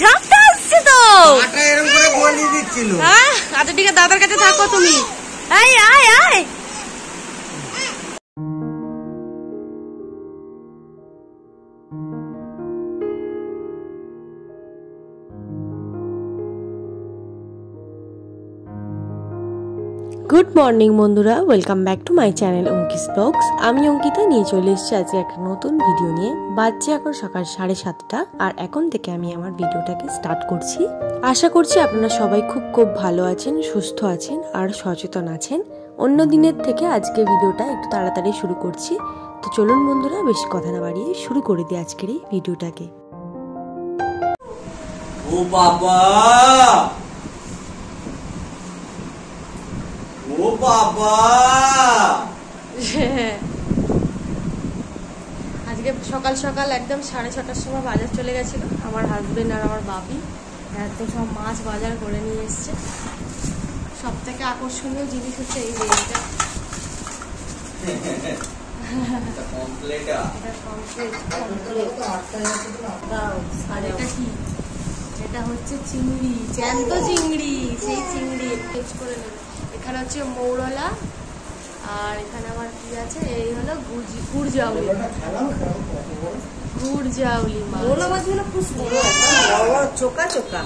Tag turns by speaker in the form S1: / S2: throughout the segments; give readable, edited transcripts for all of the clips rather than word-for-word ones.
S1: ঝাপটা আসছে তো
S2: আটা এরকম করে বলি দিচ্ছিল।
S1: হ্যাঁ আচ্ছা ঠিক আছে, দাদার কাছে থাকো তুমি। আয় আয় আয়। গুড মর্নিং বন্ধুরা, welcome back to my channel Ankis vlogs. আমি অঙ্কিতা নিয়ে চলে এসেছি আজকে একটা নতুন ভিডিও নিয়ে। বাজছে এখন সকাল 7:30 আর এখন থেকে আমি আমার ভিডিওটাকে স্টার্ট করছি। আশা করছি আপনারা সবাই খুব খুব ভালো আছেন, সুস্থ আছেন আর সচেতন আছেন। অন্য দিনের থেকে আজকে ভিডিওটা একটু তাড়াতাড়ি শুরু করছি। তো চলুন বন্ধুরা, বেশি কথা না বাড়িয়ে শুরু করে দিই আজকের এই ভিডিওটাকে।
S2: ও বাবা, ও বাবা,
S1: আজকে সকাল সকাল একদম 6:30টার সময় বাজার চলে গেছিল আমার হাজবেন্ড আর আমার বাপি। এত সব মাছ বাজার করে নিয়ে এসছে। সব থেকে আকর্ষণীয় জিনিস হচ্ছে এই জিনিসটা। আর এটা কি? এটা হচ্ছে চিংড়ি, জ্যান্ত চিংড়ি। সেই চিংড়ি টেস্ট করে নেবে। এখানে হচ্ছে মৌরলা, আর এখানে আবার কি আছে, এই হলো গুড়জাউলি। গুড়জাউলি মাছ। মৌরলা মাছগুলো খুব বড় চোকা চোকা।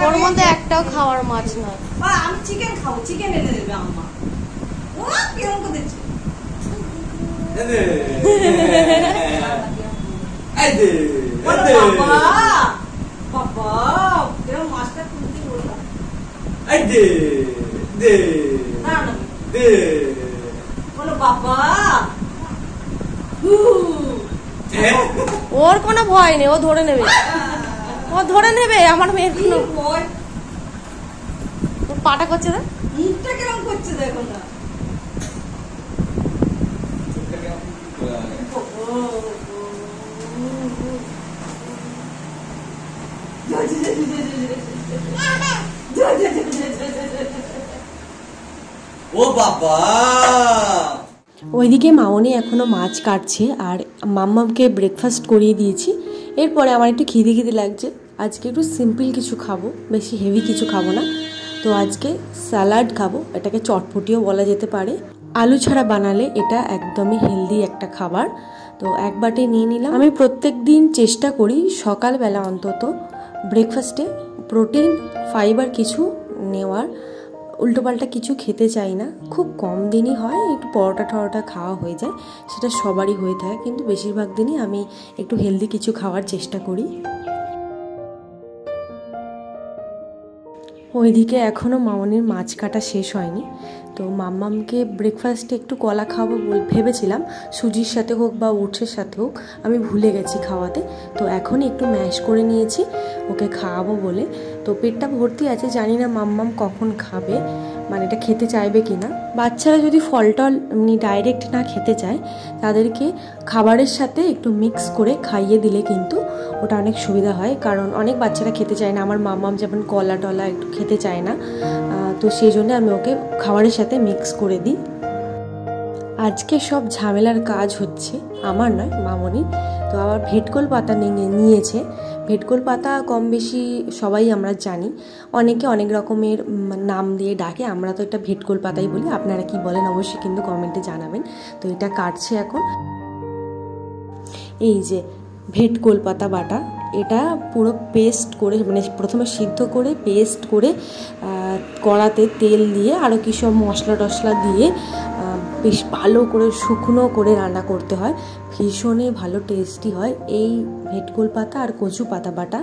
S1: ওর মধ্যে একটাও খাওয়ার মাছ নয়।
S3: আমি চিকেন খাবো, চিকেন এনে দেবে আম্মা। ও কেমন করে দিচ্ছে? বাবা বাবা, এরকম মাছটা খুলতে বললাম। বলো বাবা।
S1: ওর কোনো ভয় নেই, ও ধরে নেবে, ও ধরে নেবে। আমার মেয়ের কোনো
S3: ভয়।
S1: ওর পাটা করছে না,
S3: মুখটা কেমন করছে দেখো না।
S2: ও বাবা।
S1: ওইদিকে মামনি এখনো মাছ কাটছে আর মাম্মামকে ব্রেকফাস্ট করিয়ে দিয়েছি। এরপরে আমার একটু খিদে লাগছে। আজকে একটু সিম্পল কিছু খাবো, বেশি হেভি কিছু খাবো না। তো আজকে স্যালাড খাবো, এটাকে চটপটিও বলা যেতে পারে। আলু ছাড়া বানালে এটা একদমই হেলদি একটা খাবার। তো এক বাটি নিয়ে নিলাম। আমি প্রত্যেক দিন চেষ্টা করি সকালবেলা অন্তত ব্রেকফাস্টে প্রোটিন ফাইবার কিছু নেওয়ার। উল্টোপাল্টা কিছু খেতে চাই না। খুব কম দিনই হয় একটু পরোটা টরোটা খাওয়া হয়ে যায়, সেটা সবারই হয়ে থাকে, কিন্তু বেশিরভাগ দিনই আমি একটু হেলদি কিছু খাওয়ার চেষ্টা করি। ওইদিকে এখনও মামনির মাছ কাটা শেষ হয়নি। তো মাম্মামকে ব্রেকফাস্টে একটু কলা খাওয়াবো ভেবেছিলাম, সুজির সাথে হোক বা ওটসের সাথে হোক, আমি ভুলে গেছি খাওয়াতে। তো এখনই একটু ম্যাশ করে নিয়েছি ওকে খাওয়াবো বলে। তো পেটটা ভর্তি আছে, জানি না মাম্মাম কখন খাবে, মানে এটা খেতে চাইবে কি না। বাচ্চারা যদি ফল টল এমনি ডাইরেক্ট না খেতে চায়, তাদেরকে খাবারের সাথে একটু মিক্স করে খাইয়ে দিলে কিন্তু ওটা অনেক সুবিধা হয়। কারণ অনেক বাচ্চারা খেতে চায় না, আমার মাম্মাম যেমন কলা টলা একটু খেতে চায় না। তো সেই জন্য আমি ওকে খাবারের সাথে মিক্স করে দিই। আজকে সব ঝামেলার কাজ হচ্ছে আমার নয়, মামনি। তো আবার ভেটকোল পাতা নিয়েছে। ভেটকোল পাতা কম বেশি সবাই আমরা জানি, অনেকে অনেক রকমের নাম দিয়ে ডাকে। আমরা তো এটা ভেটকোল পাতাই বলি। আপনারা কি বলেন অবশ্যই কিন্তু কমেন্টে জানাবেন। তো এটা কাটছে এখন। এই যে ভেটকোল পাতা বাটা, এটা পুরো পেস্ট করে, মানে প্রথমে সিদ্ধ করে পেস্ট করে কড়াতে তেল দিয়ে আরও কি সব মশলা টশলা দিয়ে বেশ ভালো করে শুকনো করে রান্না করতে হয়। ভীষণই ভালো টেস্টি হয়। এই ভেটকোল পাতা আর কচু পাতা বাটা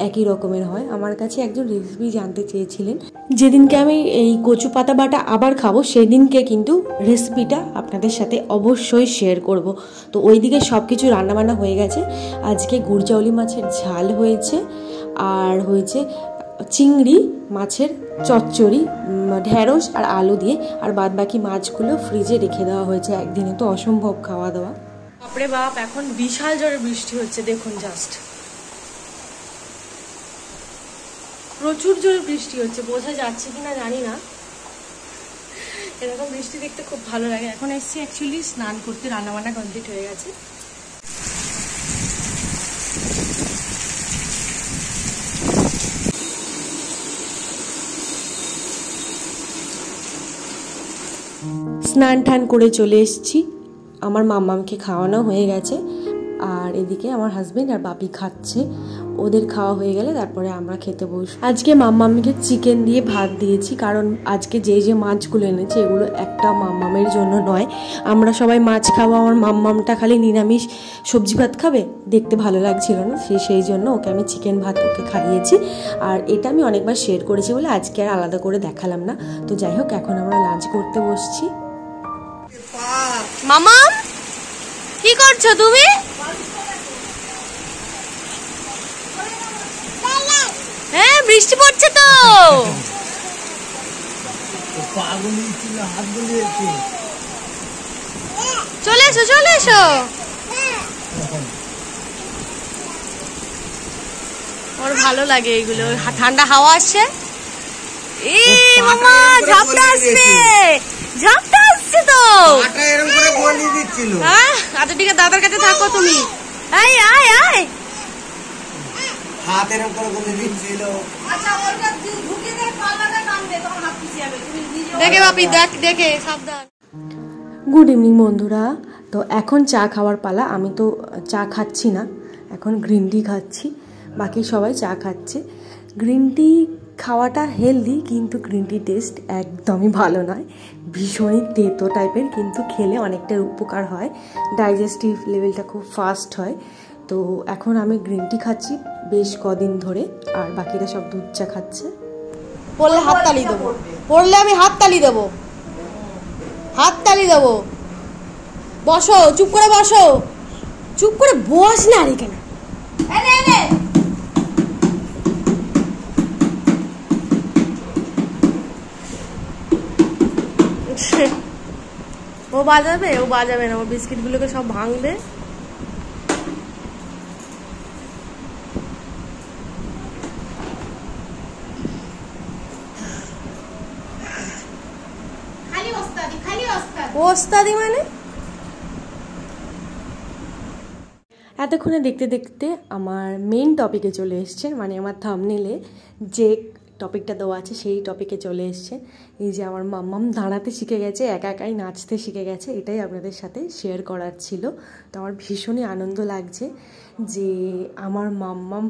S1: একই রকমের হয়। আমার কাছে একজন রেসিপি জানতে চেয়েছিলেন। যেদিনকে আমি এই কচু পাতা বাটা আবার খাবো, সেদিনকে কিন্তু রেসিপিটা আপনাদের সাথে অবশ্যই শেয়ার করব। তো ওইদিকে সব কিছু রান্নাবান্না হয়ে গেছে। আজকে গুড়জাউলি মাছের ঝাল হয়েছে, আর হয়েছে চিংড়ি মাছের চচ্চড়ি, ঢেঁড়স আর আলু দিয়ে। আর বাদ বাকি মাছগুলো ফ্রিজে রেখে দেওয়া হয়েছে একদিনে, তো অসম্ভব খাওয়া দাওয়া। বাপরে বাপ, এখন বিশাল জোরে বৃষ্টি হচ্ছে, দেখুন জাস্ট প্রচুর জোরে বৃষ্টি হচ্ছে, বোঝা যাচ্ছে কিনা জানি না। এরকম বৃষ্টি দেখতে খুব ভালো লাগে। এখন এসছি অ্যাকচুয়ালি স্নান করতে, রান্নাবান্না কমপ্লিট হয়ে গেছে। স্নান টান করে চলে এসেছি, আমার মাম্মামকে খাওয়ানো হয়ে গেছে, আর এদিকে আমার হাজবেন্ড আর বাপি খাচ্ছে। ওদের খাওয়া হয়ে গেলে তারপরে আমরা খেতে বসবো। আজকে মাম্মামকে চিকেন দিয়ে ভাত দিয়েছি, কারণ আজকে যে যে মাছগুলো এনেছে এগুলো একটা মাম্মামের জন্য নয়, আমরা সবাই মাছ খাবো, আমার মাম্মামটা খালি নিরামিষ সবজি ভাত খাবে, দেখতে ভালো লাগছিল না, সেই জন্য ওকে আমি চিকেন ভাত ওকে খাইয়েছি। আর এটা আমি অনেকবার শেয়ার করেছি বলে আজকে আর আলাদা করে দেখালাম না। তো যাই হোক, এখন আমরা লাঞ্চ করতে বসছি। মামাম কি করছো তুমি? হ্যাঁ, বৃষ্টি পড়ছে তো। চলে এসো চলে এসো। ওর ভালো লাগে এইগুলো, ঠান্ডা হাওয়া আসছে। এই মামা ঝাপটা আসছে, ঝাপটা আসছে তো।
S2: এরকম করে বলি দিচ্ছিল।
S1: হ্যাঁ, আচ্ছা ঠিক আছে, দাদার কাছে থাকো তুমি। আয় আয় আয়।
S2: হাত এরকম করে বলি দিচ্ছিল।
S3: আচ্ছা ওটা ঢুকে দে, পাল্লাটা টানবে, তখন হাত পিছিয়ে যাবে। তুমি নিজে
S1: দেখে বাপি, দেখে সাবধান। গুড ইভিনিং বন্ধুরা। তো এখন চা খাওয়ার পালা। আমি তো চা খাচ্ছি না, এখন গ্রিন টি খাচ্ছি, বাকি সবাই চা খাচ্ছে। গ্রিন টি খাওয়াটা হেলদি, কিন্তু গ্রিন টি টেস্ট একদমই ভালো নয়, ভীষণই তেতো টাইপের, কিন্তু খেলে অনেকটা উপকার হয়, ডাইজেস্টিভ লেভেলটা খুব ফাস্ট হয়। তো এখন আমি গ্রিন টি খাচ্ছি বেশ কদিন ধরে, আর বাকিরা সব দুধ চা খাচ্ছে। পড়লে হাততালি দেবো, পড়লে আমি হাততালি দেবো, হাততালি দেবো। বসো, চুপ করে বসো, চুপ করে বস না। আর এখানে
S3: এনে এনে
S1: ও বাজাবে, ও বাজাবে না, ও বিস্কিটগুলোকে সব ভাঙবে।
S3: খালি ওস্তাদি, খালি ওস্তাদি।
S1: ওস্তাদি মানে? এতক্ষণে দেখতে দেখতে আমার মেন টপিকে চলে এসছে, মানে আমার থাম্বনেইলে যে টপিকটা দেওয়া আছে সেই টপিকে চলে এসছে। এই যে আমার মাম্মাম দাঁড়াতে শিখে গেছে, একা একাই নাচতে শিখে গেছে, এটাই আপনাদের সাথে শেয়ার করার ছিল। তো আমার ভীষণই আনন্দ লাগছে যে আমার মাম্মাম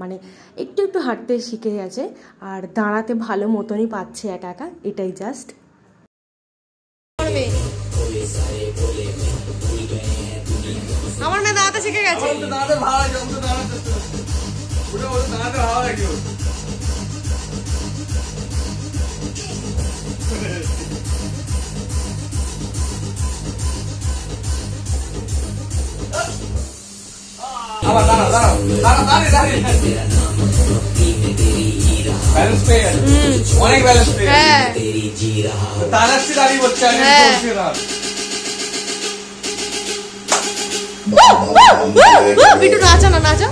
S1: মানে একটু একটু হাঁটতে শিখে গেছে, আর দাঁড়াতে ভালো মতনই পাচ্ছে একা একা, এটাই জাস্ট। আমার মেয়ে দাঁড়াতে শিখে গেছে।
S2: অনেক ব্যালেন্স পেয়ে
S1: হ্যাঁ,
S2: তারাচ্ছি দাঁড়িয়ে বলছে
S1: বিটু নাচো না, নাচো।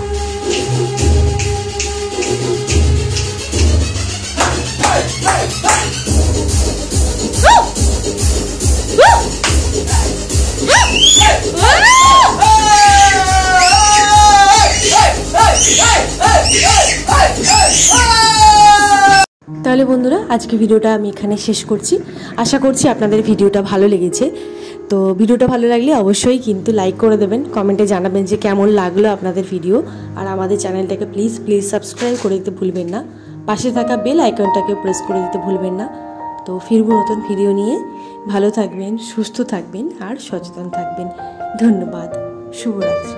S1: তাহলে বন্ধুরা, আজকে ভিডিওটা আমি এখানে শেষ করছি। আশা করছি আপনাদের ভিডিওটা ভালো লেগেছে। তো ভিডিওটা ভালো লাগলে অবশ্যই কিন্তু লাইক করে দেবেন, কমেন্টে জানাবেন যে কেমন লাগলো আপনাদের ভিডিও, আর আমাদের চ্যানেলটাকে প্লিজ সাবস্ক্রাইব করে দিতে ভুলবেন না, পাশে থাকা বেল আইকনটাকে প্রেস করে দিতে ভুলবেন না। তো ফিরবো নতুন ভিডিও নিয়ে। ভালো থাকবেন, সুস্থ থাকবেন আর সচেতন থাকবেন। ধন্যবাদ, শুভরাত্রি।